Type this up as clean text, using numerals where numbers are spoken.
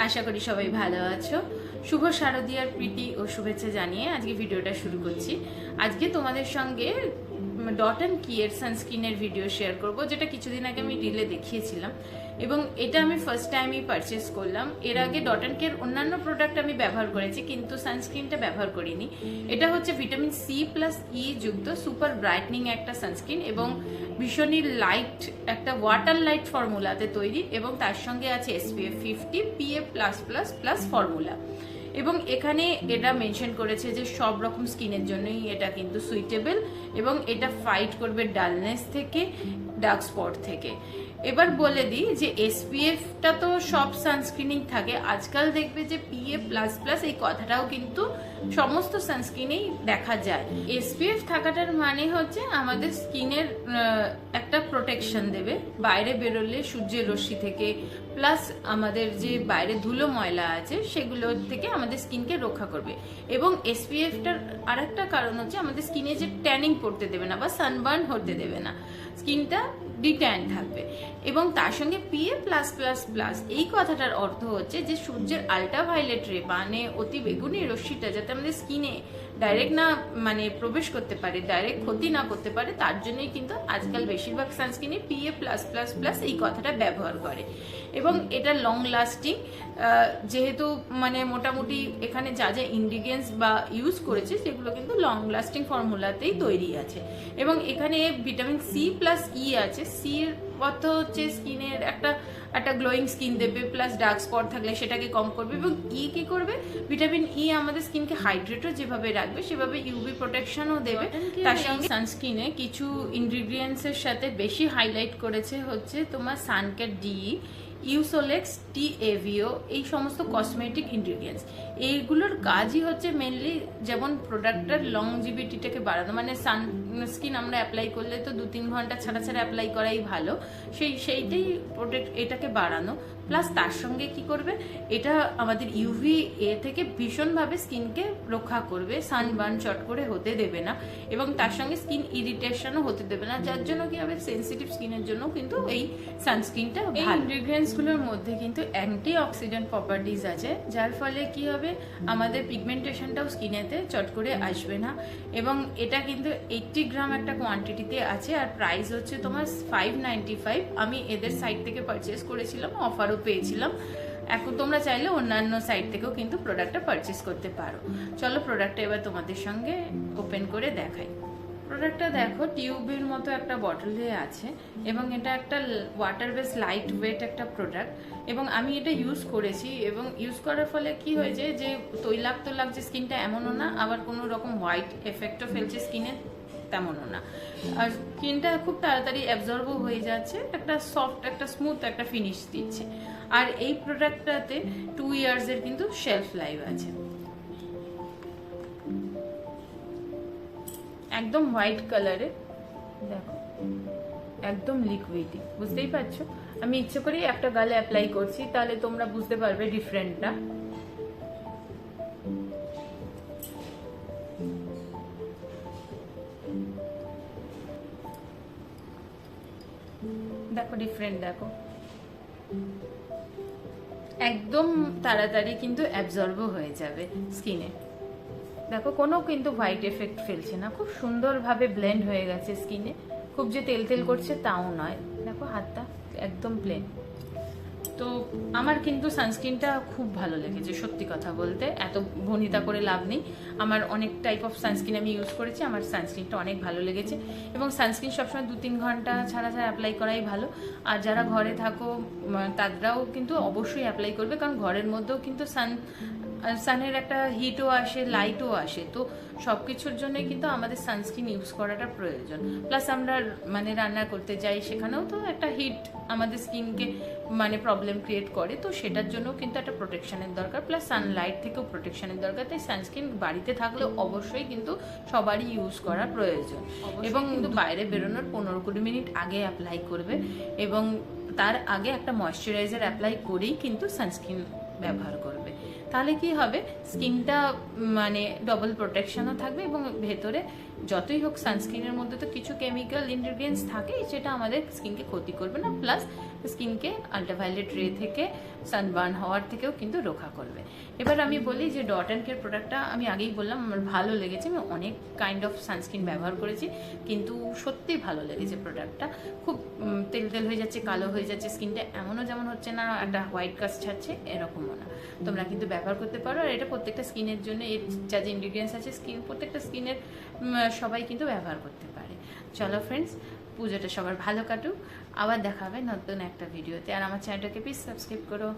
আশা করি সবাই ভালো আছো। শুভ শারদীয়ার প্রীতি ও শুভেচ্ছা জানিয়ে আজকে ভিডিওটা শুরু করছি। আজকে তোমাদের সঙ্গে ডট অ্যান্ড কি এর সানস্ক্রিনের ভিডিও শেয়ার করব, যেটা কিছুদিন আগে আমি রিলে দেখিয়েছিলাম এবং এটা আমি ফার্স্ট টাইমই পারচেস করলাম। এর আগে ডট অ্যান্ড কি এর অন্যান্য প্রোডাক্ট আমি ব্যবহার করেছি, কিন্তু সানস্ক্রিনটা ব্যবহার করিনি। এটা হচ্ছে ভিটামিন সি প্লাস ই যুক্ত সুপার ব্রাইটনিং একটা সানস্ক্রিন এবং ভীষণই লাইট একটা ওয়াটার লাইট ফর্মুলাতে তৈরি এবং তার সঙ্গে আছে SPF 50 PA+++ ফর্মুলা। এবং এখানে এটা মেনশন করেছে যে সব রকম স্কিনের জন্যই এটা কিন্তু সুইটেবল এবং এটা ফাইট করবে ডালনেস থেকে, ডার্ক স্পট থেকে। এবার বলে দিই যে SPF-টা তো সব সানস্ক্রিনেই থাকে, আজকাল দেখবে যে PA++ এই কথাটাও কিন্তু সমস্ত সানস্ক্রিনেই দেখা যায়। SPF থাকাটার মানে হচ্ছে আমাদের স্কিনের একটা প্রোটেকশন দেবে বাইরে বেরোলে সূর্যের রশ্মি থেকে, প্লাস আমাদের যে বাইরে ধুলো ময়লা আছে সেগুলোর থেকে আমাদের স্কিনকে রক্ষা করবে। এবং SPF-টার আরেকটা কারণ হচ্ছে আমাদের স্কিনে যে ট্যানিং পড়তে দেবে না বা সানবার্ন হতে দেবে না, স্কিনটা ডিট্যান থাকবে। এবং তার সঙ্গে PA+++ এই কথাটার অর্থ হচ্ছে যে সূর্যের আল্ট্রাভায়োলেট রে মানে অতি বেগুনি রশ্মিটা যাতে আমাদের স্কিনে ডাইরেক্ট না প্রবেশ করতে পারে, ডাইরেক্ট ক্ষতি না করতে পারে, তার জন্যই কিন্তু আজকাল বেশিরভাগ সানস্ক্রিনে PA+++ এই কথাটা ব্যবহার করে। এবং এটা লং লাস্টিং, যেহেতু মোটামুটি এখানে যা যা ইনগ্রিডিয়েন্টস বা ইউজ করেছে সেগুলো কিন্তু লং লাস্টিং ফর্মুলাতেই তৈরি আছে। এবং এখানে ভিটামিন সি প্লাস ই আছে। সির অর্থ হচ্ছে স্কিনের একটা গ্লোয়িং স্কিন দেবে, প্লাস ডার্ক স্পট থাকলে সেটাকে কম করবে। এবং ই কি করবে, ভিটামিন ই আমাদের স্কিনকে হাইড্রেটও যেভাবে রাখবে সেভাবে ইউভি প্রোটেকশনও দেবে। তার সঙ্গে সানস্ক্রিনে কিছু ইনগ্রিডিয়েন্টস এর সাথে বেশি হাইলাইট করেছে হচ্ছে তোমার সানকেট ডি, ইউসোলেক্স, TAVO, এই সমস্ত কসমেটিক ইনগ্রিডিয়েন্টস। এইগুলোর কাজই হচ্ছে মেনলি যেমন প্রোডাক্টটার লংজিভিটিটাকে বাড়ানো, সানস্ক্রিন আমরা অ্যাপ্লাই করলে তো 2-3 ঘন্টা ছাড়া ছাড়া অ্যাপ্লাই করাই ভালো, সেইটাই এটাকে বাড়ানো। প্লাস তার সঙ্গে কি করবে, এটা আমাদের ইউভি থেকে ভীষণভাবে স্কিনকে রক্ষা করবে, সানবার্ন চট করে হতে দেবে না এবং তার সঙ্গে স্কিন ইরিটেশনও হতে দেবে না, যার জন্য কি হবে সেনসিটিভ স্কিনের জন্য কিন্তু এই সানস্ক্রিনটা ভালো। ইনগ্রিডিয়েন্টসগুলোর মধ্যে কিন্তু অ্যান্টি অক্সিডেন্ট প্রপার্টিজ আছে, যার ফলে কি হবে আমাদের পিগমেন্টেশনটাও স্কিনেতে চট করে আসবে না। এবং এটা কিন্তু 80 গ্রাম একটা কোয়ান্টিটিতে আছে আর প্রাইস হচ্ছে তোমার 595। আমি এদের সাইট থেকে পারচেস করেছিলাম, অফারও পেয়েছিলাম। এখন তোমরা চাইলে অন্যান্য সাইট থেকেও কিন্তু প্রোডাক্টটা পারচেস করতে পারো। চলো প্রোডাক্টটা এবার তোমাদের সঙ্গে ওপেন করে দেখাই। প্রোডাক্টটা দেখো টিউবের মতো একটা বটলে আছে এবং এটা একটা ওয়াটার বেস লাইট ওয়েট একটা প্রোডাক্ট এবং আমি এটা ইউজ করেছি। এবং ইউজ করার ফলে কি হয়েছে যে তৈলাক্ত লাগছে স্কিনটা এমনও না, আবার কোনো রকম হোয়াইট এফেক্টও ফেলছে স্কিনে তেমনও না, আর স্কিনটা খুব তাড়াতাড়ি অ্যাবজর্বও হয়ে যাচ্ছে, একটা সফট একটা স্মুথ একটা ফিনিশ দিচ্ছে। আর এই প্রোডাক্টটাতে 2 ইয়ার্সের কিন্তু শেলফ লাইফ আছে। একদম হোয়াইট কালারে, দেখো একদম লিকুইডি, বুঝতেই পারছো। আমি ইচ্ছে করেই একটা গালে অ্যাপ্লাই করছি, তাহলে তোমরা বুঝতে পারবে ডিফারেন্টটা। দেখো ডিফারেন্ট, দেখো একদম তাড়াতাড়ি কিন্তু অ্যাবজর্বও হয়ে যাবে স্কিনে। দেখো কোনো কিন্তু হোয়াইট এফেক্ট ফেলছে না, খুব সুন্দরভাবে ব্লেন্ড হয়ে গেছে স্কিনে, খুব যে তেল তেল করছে তাও নয়। দেখো হাতটা একদম প্লেন। তো আমার কিন্তু সানস্ক্রিনটা খুব ভালো লেগেছে, সত্যি কথা বলতে এত ভনিতা করে লাভ নেই। আমার অনেক টাইপ অফ সানস্ক্রিন আমি ইউজ করেছি, আমার সানস্ক্রিনটা অনেক ভালো লেগেছে। এবং সানস্ক্রিন সবসময় 2-3 ঘন্টা ছাড়া ছাড়া অ্যাপ্লাই করাই ভালো। আর যারা ঘরে থাকো তারাও কিন্তু অবশ্যই অ্যাপ্লাই করবে, কারণ ঘরের মধ্যেও কিন্তু সানের একটা হিটও আসে, লাইটও আসে, তো সব কিছুর জন্য কিন্তু আমাদের সানস্ক্রিন ইউজ করাটা প্রয়োজন। প্লাস আমরা রান্না করতে যাই, সেখানেও তো একটা হিট আমাদের স্কিনকে প্রবলেম ক্রিয়েট করে, তো সেটার জন্য কিন্তু একটা প্রোটেকশনের দরকার, প্লাস সানলাইট থেকেও প্রোটেকশনের দরকার। তাই সানস্ক্রিন বাড়িতে থাকলেও অবশ্যই কিন্তু সবারই ইউজ করা প্রয়োজন। এবং কিন্তু বাইরে বেরোনোর 15-20 মিনিট আগে অ্যাপ্লাই করবে এবং তার আগে একটা ময়শ্চারাইজার অ্যাপ্লাই করেই কিন্তু সানস্ক্রিন ব্যবহার করবে। তাহলে কি হবে, স্কিনটা ডবল প্রোটেকশনও থাকবে এবং ভেতরে যতই হোক সানস্ক্রিনের মধ্যে তো কিছু কেমিক্যাল ইনগ্রিডিয়েন্টস থাকে, যেটা আমাদের স্কিনকে ক্ষতি করবে না, প্লাস স্কিনকে আল্ট্রাভায়োলেট রে থেকে সানবার্ন হওয়ার থেকেও কিন্তু রক্ষা করবে। এবার আমি বলি যে ডট অ্যান্ড কেয়ার প্রোডাক্টটা আমি আগেই বললাম আমার ভালো লেগেছে, আমি অনেক কাইন্ড অফ সানস্ক্রিন ব্যবহার করেছি, কিন্তু সত্যিই ভালো লেগেছে প্রোডাক্টটা। খুব তেল তেল হয়ে যাচ্ছে, কালো হয়ে যাচ্ছে স্কিনটা, এমনও যেমন হচ্ছে না একটা হোয়াইট কাস্ট ছাড়ছে, এরকমও না। তোমরা কিন্তু ব্যবহার করতে পারো, আর এটা প্রত্যেকটা স্কিনের জন্য এর যা যে ইনগ্রিডিয়েন্টস আছে প্রত্যেকটা স্কিনের সবাই কিন্তু ব্যবহার করতে পারে। চলো ফ্রেন্ডস, পুজোটা সবার ভালো কাটুক, আবার দেখা হবে নতুন একটা ভিডিওতে, আর আমার চ্যানেলটাকে প্লিজ সাবস্ক্রাইব করো।